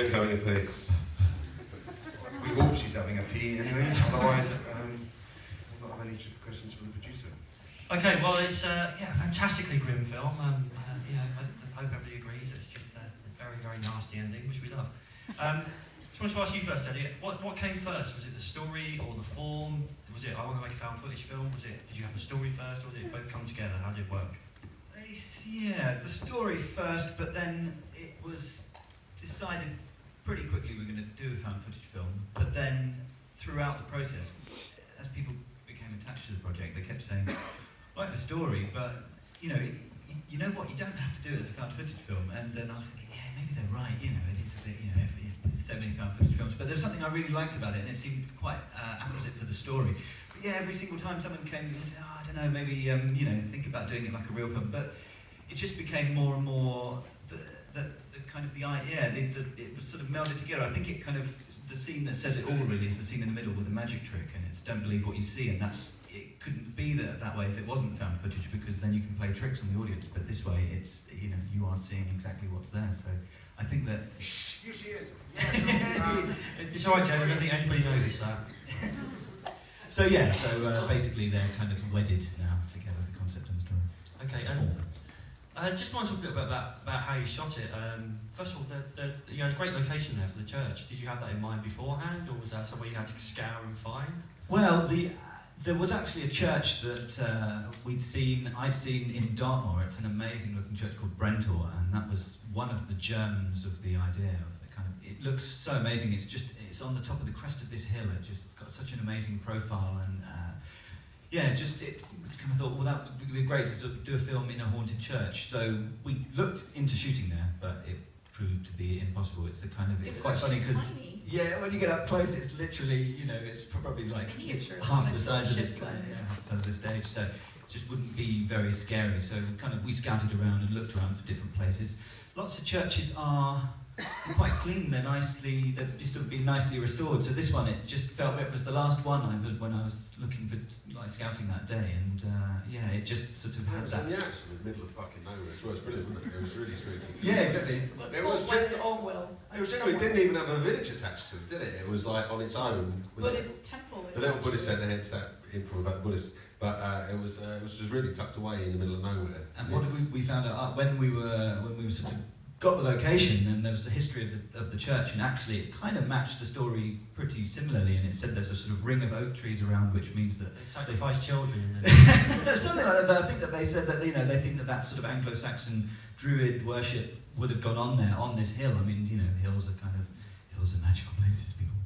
Jen's having a pee. We hope she's having a pee anyway, otherwise we'll not have any questions for the producer. Okay, well it's a fantastically grim film. I hope everybody agrees. It's just a very, very nasty ending, which we love. Just wanted to ask you first, Elliot. What came first? Was it the story or the form? Was it I want to make a found footage film? Did you have the story first, or did it both come together? How did it work? Yeah, the story first, but then it was decided pretty quickly we were going to do a found footage film. But then throughout the process, as people became attached to the project, they kept saying, like the story, but you know what, you don't have to do it as a found footage film. And then I was thinking, yeah, maybe they're right. It is a bit, there's so many found footage films. But there was something I really liked about it, and it seemed quite apposite for the story. But yeah, every single time someone came and said, I don't know, maybe think about doing it like a real film. But it just became more and more the kind of the idea. It was sort of melded together. I think it kind of, the scene that says it all really is the scene in the middle with the magic trick, and it's don't believe what you see, and it couldn't be that way if it wasn't found footage, because then you can play tricks on the audience. But this way, it's you are seeing exactly what's there. So I think that. Shh, here she is. It's alright, Joe. I don't think anybody noticed that. So yeah, basically they're kind of wedded now together, the concept and the story. Okay, and just want to talk a little bit about how you shot it. First of all, you had a great location there for the church. Did you have that in mind beforehand, or was that somewhere you had to scour and find? Well, there was actually a church that I'd seen in Dartmoor. It's an amazing looking church called Brentor, and that was one of the germs of the idea of the kind of. It looks so amazing. It's on the top of the crest of this hill. It just got such an amazing profile, and it kind of thought, well, that would be great to sort of do a film in a haunted church. So we looked into shooting there, but it proved to be impossible. It's quite funny because when you get up close, it's literally it's probably like half the size of this stage. So it just wouldn't be very scary. So we scouted around and looked around for different places. Lots of churches are quite clean. They've sort of been nicely restored. So this one, it just felt it was the last one when I was looking for scouting that day, and it just sort of had that. It was in the absolute middle of fucking nowhere. It was brilliant, wasn't it? It was really spooky. Yeah, exactly. Well, it's called West Orwell. It didn't even have a village attached to it, did it? It was like on its own. Buddhist temple. The little Buddhist centre, hence that improv about the Buddhists. But it was just really tucked away in the middle of nowhere. And what we found out when we were sort of got the location, and there was the history of the church, and actually it kind of matched the story pretty similarly, and it said there's a sort of ring of oak trees around, which means that they sacrifice children. Something like that. But I think that they said that they think that sort of Anglo-Saxon Druid worship would have gone on there on this hill. I mean, hills are magical places, people.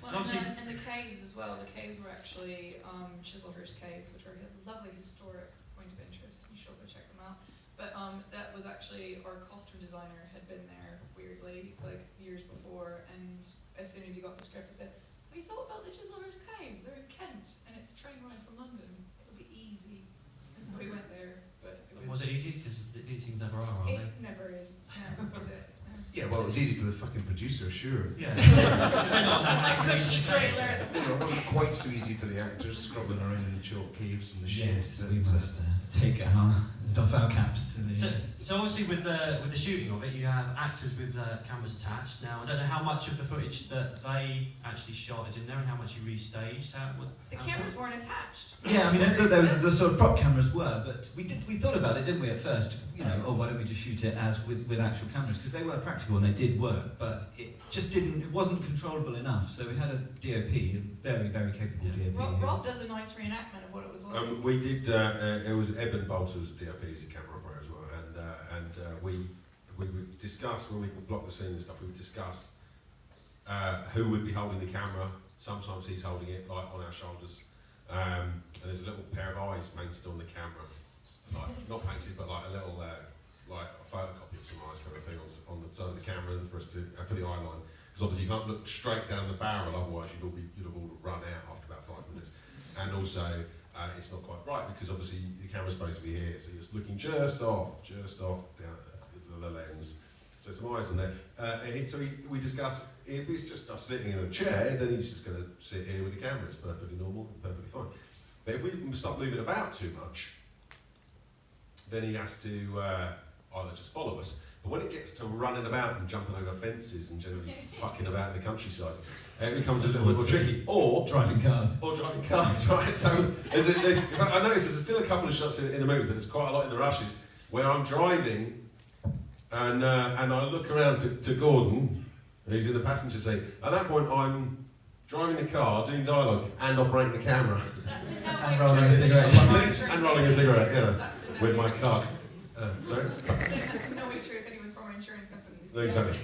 Well, and the caves as well. The caves were actually Chislehurst Caves, which are a lovely historic point of interest. You should go check them out. But that was actually our costume designer had been there weirdly, like years before, and as soon as he got the script, he said, "Have you thought about the Chislehurst Caves? They're in Kent, and it's a train ride from London. It'll be easy." And so we went there, but was it easy? Because these things never are they? It never is. No, was it? Yeah, well, it was easy for the fucking producer, sure. Yeah. Like cushy trailer. It wasn't quite so easy for the actors scrubbing around in the chalk caves and the shit. Yes, we must take doff our caps to the. So obviously with the shooting of it, you have actors with cameras attached. Now I don't know how much of the footage that they actually shot is in there, and how much you restaged. The cameras weren't attached. Yeah, I mean the sort of prop cameras were, but we thought about it, didn't we? At first, why don't we just shoot it as with actual cameras, because they were practical and they did work, but it wasn't controllable enough. So we had a DOP, a very, very capable DOP. Rob does a nice reenactment of what it was like. We did. It was Eben Bolter's DOP, as a camera operator as well, and we would discuss when we would block the scene and stuff. We would discuss who would be holding the camera. Sometimes he's holding it like on our shoulders, and there's a little pair of eyes painted on the camera, like not painted, but like a little like a photocopy of some eyes kind of thing on the side of the camera for us to for the eye line. Because obviously you can't look straight down the barrel, otherwise you'd have all run out after about 5 minutes. And also it's not quite right because obviously the camera's supposed to be here, so you're just looking just off down the lens. So some eyes on there. We discussed, if it's just us sitting in a chair, then he's just going to sit here with the camera. It's perfectly normal, perfectly fine. But if we start moving about too much, then he has to either just follow us. But when it gets to running about and jumping over fences and generally fucking about in the countryside, it becomes a little bit more tricky. Or driving cars. Or driving cars, right? So I noticed there's still a couple of shots in the movie, but there's quite a lot in the rushes where I'm driving and I look around to Gordon, and he's in the passenger seat. At that point, I'm driving the car, doing dialogue, and operating the camera. That's in no And way rolling true. a cigarette. And rolling a cigarette, yeah, That's in no with way my true. car. Sorry? So that's in no way true if anyone from our insurance companies. No, exactly.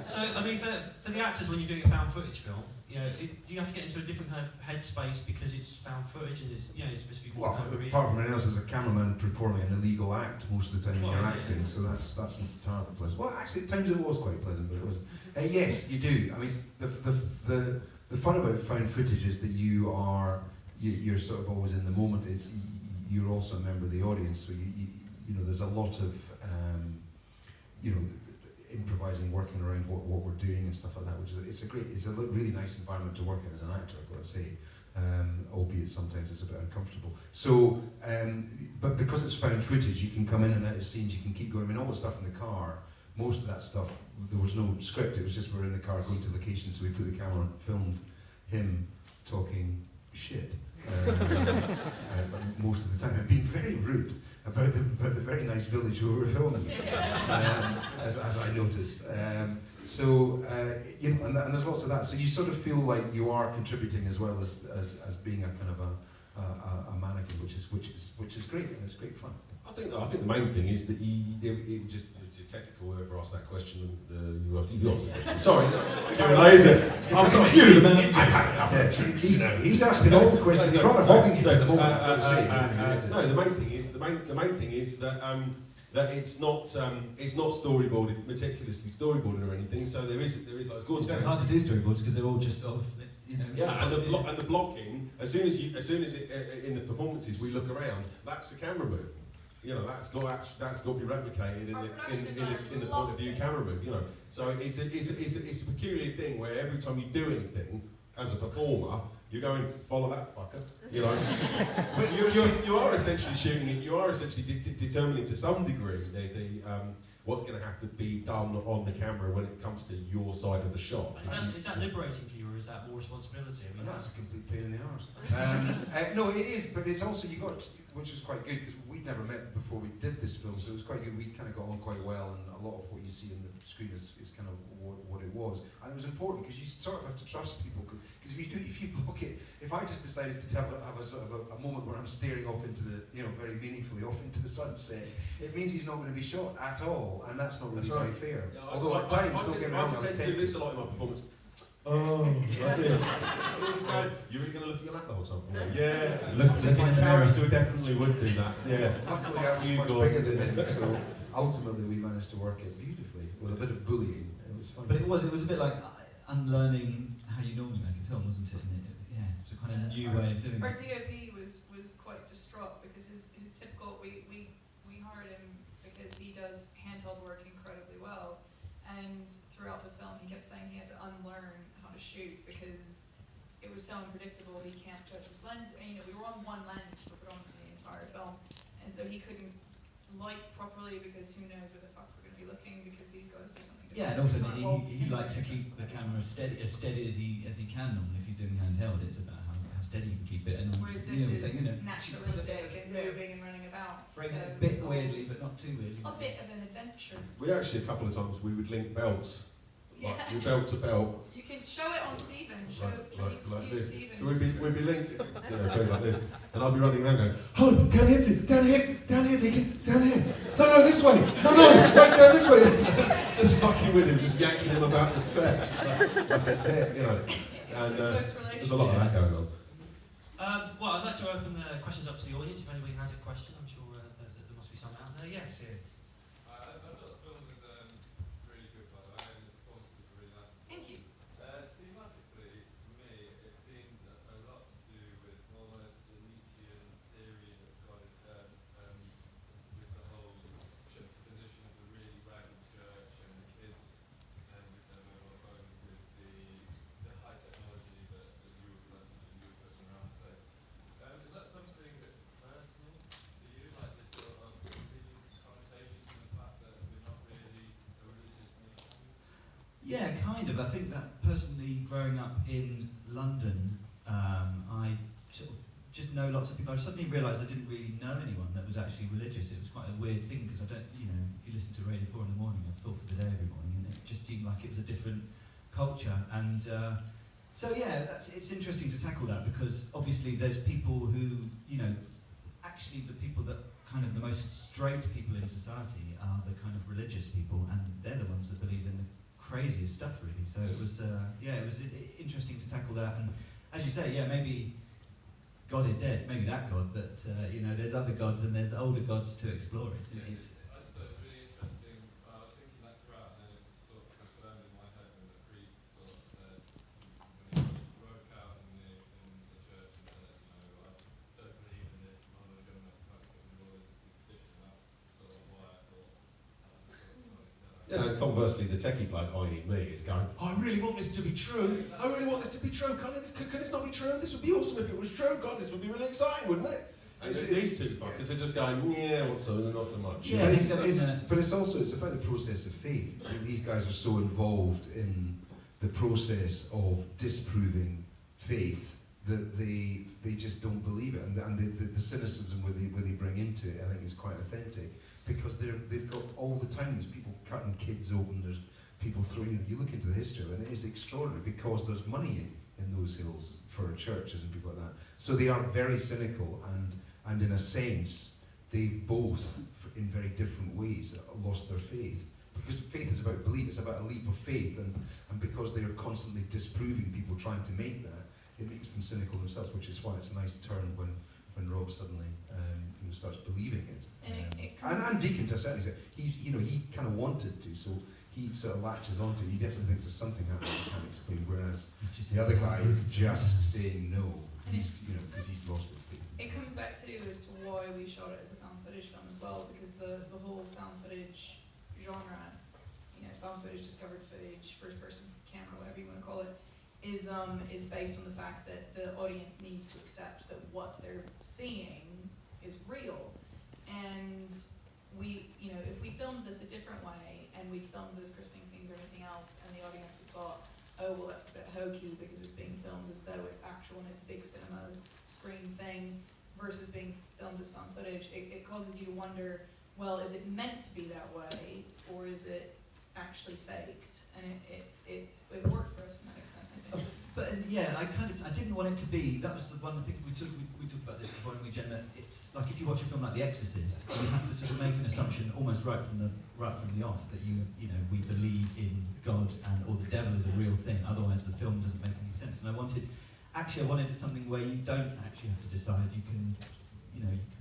So, I mean, for the actors, when you're doing a found footage film, you know, do you have to get into a different kind of headspace because it's found footage and it's, you know, it's supposed to be more Well, kind of real? apart from anything else, as a cameraman performing an illegal act most of the time when Well, you're yeah. acting, so that's not entirely pleasant. Well, actually, at times it was quite pleasant, but it wasn't. Yes, you do. I mean, the fun about found footage is that you're sort of always in the moment. It's you're also a member of the audience, so you know there's a lot of you know improvising, working around what we're doing and stuff like that, which is it's a really nice environment to work in as an actor, I've got to say. Albeit sometimes it's a bit uncomfortable. So, but because it's found footage, you can come in and out of scenes, you can keep going. I mean, all the stuff in the car, most of that stuff, there was no script, it was just we're in the car going to locations, so we put the camera on, filmed him talking shit. But most of the time, I've been very rude about the very nice village where we were filming, as I noticed. You know, and there's lots of that. So you sort of feel like you are contributing as well as being a kind of a mannequin, which is great, and it's great fun. I think the main thing is that it just it's technical. Whoever asked that question, you asked the question. Sorry, is it? I'm sorry. You, the man. I've had a couple of drinks. He's asking all the questions. He's rather hogging it at the moment. No, the main thing is that that it's not storyboarded, meticulously storyboarded or anything. So there is like as Gordon It's very said. hard to do storyboards because they're all just sort of, you know. Yeah, and the blocking. As soon as in the performances we look around, that's a camera move. You know, that's got to be replicated in the point of view camera move. You know, so it's a peculiar thing where every time you do anything as a performer, you're going follow that fucker. You know, but you are essentially shooting it. You are essentially determining to some degree what's going to have to be done on the camera when it comes to your side of the shot. Is that liberating for you, or is that more responsibility? I mean, That's a complete pain in the arse. No, it is, but it's also which was quite good because we'd never met before we did this film, so it was quite good. We kind of got on quite well, and a lot of what you see on the screen is kind of what it was, and it was important because you sort of have to trust people. Because if you block it, if I just decided to have a sort of a moment where I'm staring off into the, you know, very meaningfully off into the sunset, it means he's not going to be shot at all, and that's not really very fair. Yeah, Although at times, don't get me wrong, I was tend to do tempted. this a lot in my performance. Oh, like this. You're really going to look at your lap the whole time? Yeah. Looking in the mirror. Character definitely would do that. Yeah. Luckily, I was You much go. bigger than him, so ultimately we managed to work it beautifully with a bit of bullying. It was fun. But it was a bit like unlearning how you normally make a film, wasn't it? Yeah, it's a kind of new way of doing Our it. DOP was quite distraught because his typical we hired him because he does handheld work incredibly well, and throughout the film he kept saying he had to unlearn how to shoot because it was so unpredictable. He can't judge his lens. You know, we were on one lens for predominantly the entire film, and so he couldn't light properly because who knows where the fuck we're going to be looking because these guys do something different. Yeah, and also he likes to keep the camera steady as he can normally. If he's doing handheld, it's about how steady you can keep it. And Whereas you this know, is saying, you know, naturalistic and yeah, moving and running about. frame so it a bit it's all weirdly, but not too weirdly. a bit of an adventure. We actually, a couple of times, we would link belts. Yeah. Like, we belt to belt. You can show it on Stephen. Like Use this. Stephen. So we'd be linked, going like this, and I'll be running around going, oh, down here, Deacon, down here. No, this way. No, right down this way. just fucking with him, just yanking him about the set, just like a tit, you know. And there's a lot of that going on. Well, I'd like to open the questions up to the audience. If anybody has a question, I'm sure there must be some out there. Yes, here. I thought the film was really good, by the way, and the performances were really nice. Thank you. Thematically, for me, it seemed a lot to do with almost the Nietzschean theory that God is dead, with the whole juxtaposition of the really ragged church and the kids, and with them going with the high technology that you were putting around the place. Is that something that's personal to you, like this sort of religious connotation Yeah, kind of. I think that personally, growing up in London, I sort of just know lots of people. I suddenly realised I didn't really know anyone that was actually religious. It was quite a weird thing because I don't, if you listen to Radio 4 in the morning, I've thought for the day every morning, and it just seemed like it was a different culture. And so yeah, it's interesting to tackle that because obviously there's people who, actually the people that kind of the most straight people in society are the kind of religious people, and they're the ones that believe in the craziest stuff, really. So it was, it was interesting to tackle that. And as you say, yeah, maybe God is dead, maybe that God, but there's other gods and there's older gods to explore. It's I thought it was really interesting. I was thinking that throughout, and it was sort of confirmed in my head when the priest sort of said, when he broke out in the church and said, I don't believe in this monogam, that's all this superstition. That's sort of why I thought. Yeah, conversely, the techie bloke, i.e. me, is going, I really want this to be true. I really want this to be true. Can this not be true? This would be awesome if it was true. God, this would be really exciting, wouldn't it? And these two fuckers are just going, yeah, well, so not so much. Yeah, but it's about the process of faith. I mean, these guys are so involved in the process of disproving faith that they just don't believe it, and the cynicism where they bring into it, I think, is quite authentic. Because they've got all the time, there's people cutting kids open, there's people throwing, you look into the history and it is extraordinary because there's money in those hills for churches and people like that. So they are very cynical and in a sense, they've both, in very different ways, lost their faith. Because faith is about belief, it's about a leap of faith, and because they are constantly disproving people trying to make that, it makes them cynical themselves, which is why it's a nice turn when Rob suddenly starts believing it. And Deacon, to a certain extent, he kind of wanted to, so he sort of latches onto it. He definitely thinks there's something happening he can't explain, whereas the other guy is just saying no, because he's lost his faith. It comes back to as to why we shot it as a found footage film as well, because the whole found footage genre, found footage, discovered footage, first person camera, whatever you want to call it, is based on the fact that the audience needs to accept that what they're seeing is real. And we, if we filmed this a different way and we'd filmed those christening scenes or anything else, and the audience had thought, oh, well, that's a bit hokey because it's being filmed as though it's actual and it's a big cinema screen thing versus being filmed as found footage, it causes you to wonder, well, is it meant to be that way or is it actually faked? And it worked for us to that extent, I think. But yeah, I didn't want it to be. That was the one thing we talked about this before, and Jen, that it's like if you watch a film like The Exorcist, you have to sort of make an assumption almost right from the off that we believe in God or the devil is a real thing. Otherwise, the film doesn't make any sense. And I wanted something where you don't actually have to decide. You can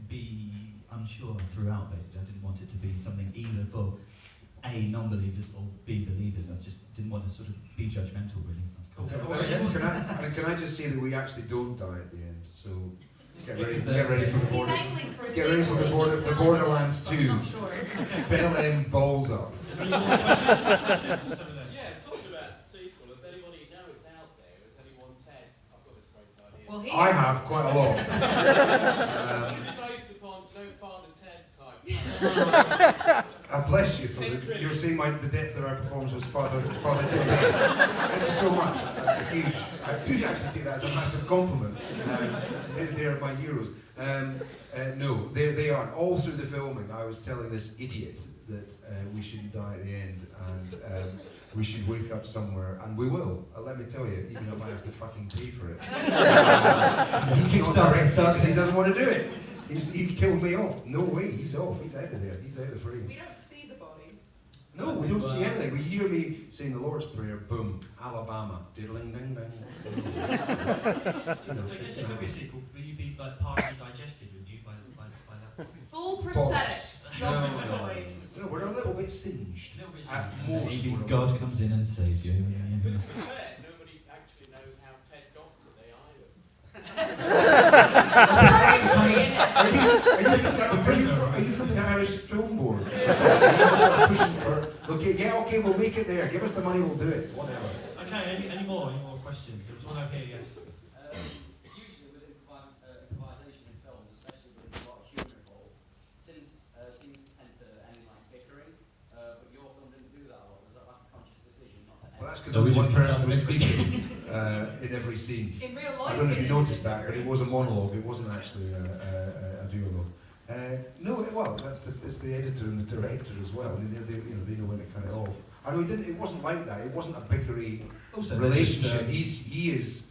be unsure throughout. Basically, I didn't want it to be something either for A, non-believers or B, believers. I just didn't want to sort of be judgmental, really. Can I just say that we actually don't die at the end? So get ready for the Borderlands 2. Bell end balls up. Yeah, talking about sequel. Does anybody know it's out there? Has anyone said, I've got this great idea? Well, I have quite a lot. Is it based upon Father Ted type? Bless you you're seeing the depth of our performance was Father Ted. Thank you so much. That's a huge. I do actually take that as a massive compliment. They're my heroes. No, they aren't. All through the filming, I was telling this idiot that we shouldn't die at the end and we should wake up somewhere, and we will. Let me tell you, even though I might have to fucking pay for it. He doesn't want to do it. He killed me off. No way, he's off. He's out of there. He's out of the frame. We don't see the bodies. No, we don't see anything. We hear me saying the Lord's Prayer, boom, Alabama, diddling ding ding. I guess it could be a sequel. Will you be partly digested, would you, by that point? Full prosthetics, jobs and boys. No, we're a little bit singed. At most, maybe God comes in and saves you. But to be fair, nobody actually knows how Ted got to the island. Are you from the Irish Film Board? Okay, we'll make it there. Give us the money, we'll do it. Whatever. Okay, any more questions? There was one over here, yes. Usually with improvisation in films, especially with a lot of humour involved, seems to tend to end in bickering, but your film didn't do that a lot. Was that like a conscious decision not to end? because So we only just one cut person out was the mic. speaking in every scene. In real life, I don't know if you it noticed didn't that, but it really was a work. monologue. It wasn't actually a duologue. No, well, it's the editor and the director as well. I mean, they know when it cut it off. I mean, it wasn't like that. It wasn't a bickery Also, relationship. just, He is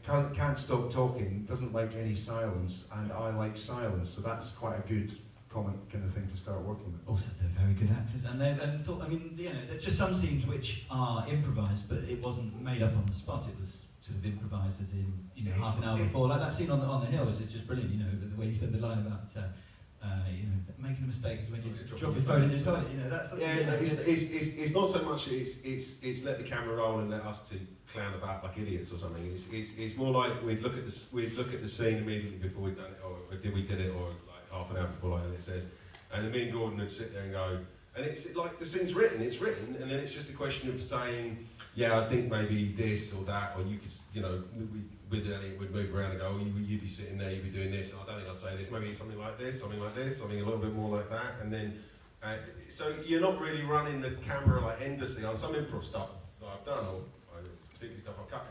can't stop talking, doesn't like any silence, and I like silence. So that's quite a good common kind of thing to start working with. Also, they're very good actors, and I mean, you know, there's just some scenes which are improvised, but it wasn't made up on the spot. It was sort of improvised, as in, you know, half an hour before. Like that scene on the hill is just brilliant. You know, the way you said the line about, you know, making a mistake is when you drop your phone in your toilet. You know, that's it's not so much it's let the camera roll and let us two clown about like idiots or something. It's more like we'd look at the scene immediately before we'd done it, or did we did it, or like half an hour before, like Elliot says, and then me and Gordon would sit there and go, and it's like the scene's written, and then it's just a question of saying, yeah, I think maybe this or that, or you could, you know, with Elliot would move around and go, oh, you'd be sitting there, you'd be doing this, and I don't think I'd say this, maybe something like this, something like this, something a little bit more like that, and then, so you're not really running the camera like endlessly. On some improv stuff that I've done, or particularly stuff I've cut,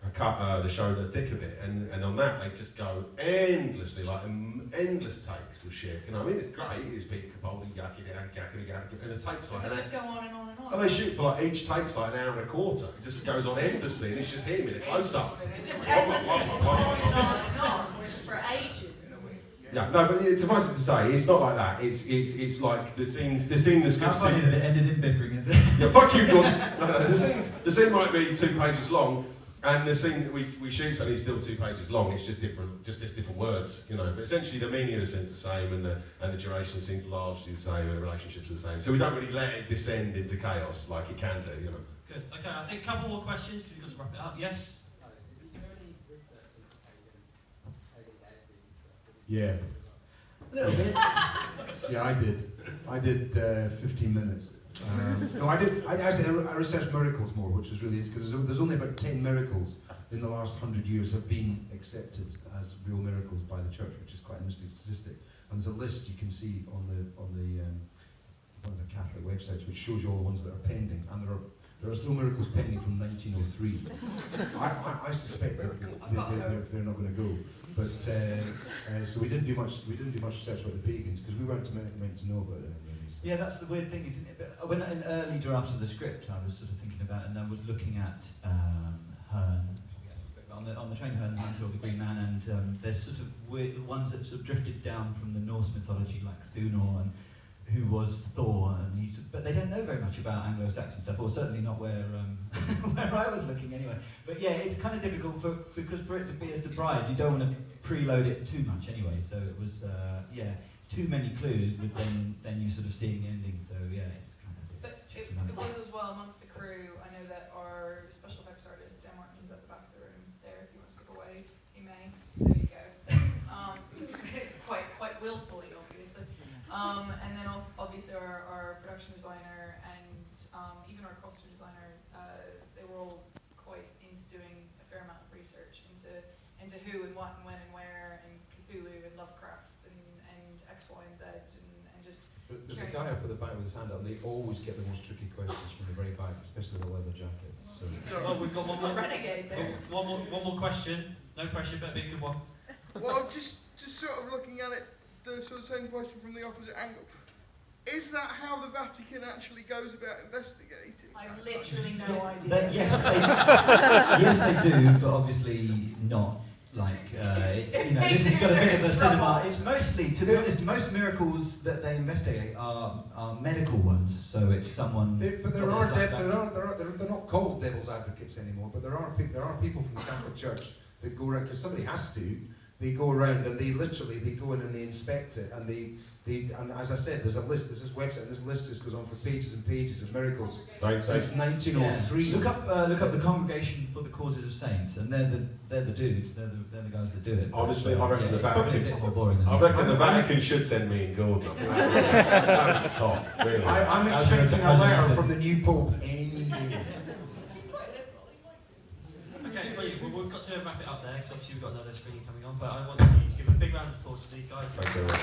I cut the shoulder thick a bit, and on that they just go endlessly, like endless takes of shit. You know, I mean, it's great. It's Peter Capaldi, yakky, and it takes like Does it just go on and on and on? and they shoot for like each takes like an hour and a quarter. It just goes on endlessly, and it's just him in a close up. Just endlessly, just on and on and on, just for ages. Yeah, no, but suffice it to say, it's not like that. It's like the scene, the script. How funny that it ended in bickering, isn't it? Yeah, fuck you, Gordon. No, the scene might be 2 pages long, and the scene that we shoot so it's still 2 pages long. It's just different words, you know. But essentially, the meaning of the scene's the same, and the duration of the scene's largely the same, and the relationships are the same. So we don't really let it descend into chaos like it can do, you know. Good. Okay, I think a couple more questions because we've got to wrap it up. Yes. Yeah. A little bit. Yeah, I did 15 minutes. No, I researched miracles more, which was really, because there's only about 10 miracles in the last 100 years have been accepted as real miracles by the church, which is quite an interesting statistic. And there's a list you can see on one of the Catholic websites, which shows you all the ones that are pending, and there are still miracles pending from 1903. I suspect that they're not going to go. But so we didn't do much research about the pagans because we weren't meant to know about them. Really, so. Yeah, that's the weird thing, isn't it? But when in early drafts of the script, I was sort of thinking about, and I was looking at Hearn, on the train, Hearn, the Mantle of the Green Man, and there's sort of weird ones that sort of drifted down from the Norse mythology, like Thunor, and who was Thor, and but they don't know very much about Anglo-Saxon stuff, or certainly not where where I was looking anyway. But yeah, it's kind of difficult because for it to be a surprise, you don't want to preload it too much anyway. So it was too many clues, but then you're sort of seeing the ending. So yeah, it's kind of. But it was as well amongst the crew. I know that our special effects artist Dan Martin, who's at the back of the room there. If you want to skip a wave, he may. There you go. Quite willfully, obviously. And then obviously our production designer and even our costume designer, they were all quite into doing a fair amount of research into who and what and when and where, and Cthulhu and Lovecraft and X, Y, and Z, and just. There's a guy up at the back with his hand up, and they always get the most tricky questions from the very back, especially the leather jacket. So. We've got one more. Renegade there. One more question. No pressure, better be a good one. Well, just sort of looking at it, the sort of same question from the opposite angle. Is that how the Vatican actually goes about investigating? I have literally no idea. Yes, they do, but obviously not. Like, it's, you know, this has got a bit of a cinema. It's mostly, to be honest, most miracles that they investigate are medical ones. So it's someone. They're not called devil's advocates anymore. But there are people from the Catholic Church that go around, because somebody has to. They go around and they go in and they inspect it, and and as I said, there's a list. There's this website, and this list just goes on for pages and pages of miracles. Right, so it's 1903. Yeah. Look up the Congregation for the Causes of Saints, and they're the dudes. They're the guys that do it. Honestly, I reckon the it's probably a Vatican. bit more boring than I this. reckon the Vatican should send me and Gordon. That would be top, really. I'm expecting a letter from the new Pope any day. Okay, brilliant. Well, we've got to wrap it up there because obviously we've got another screening coming on. But I want you to give a big round of applause to these guys. Thanks very much.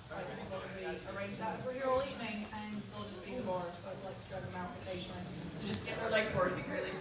that. I can probably arrange that as we're here all evening, and they'll just be in the bar, so I'd like to drag them out occasionally. So just get their legs working, really.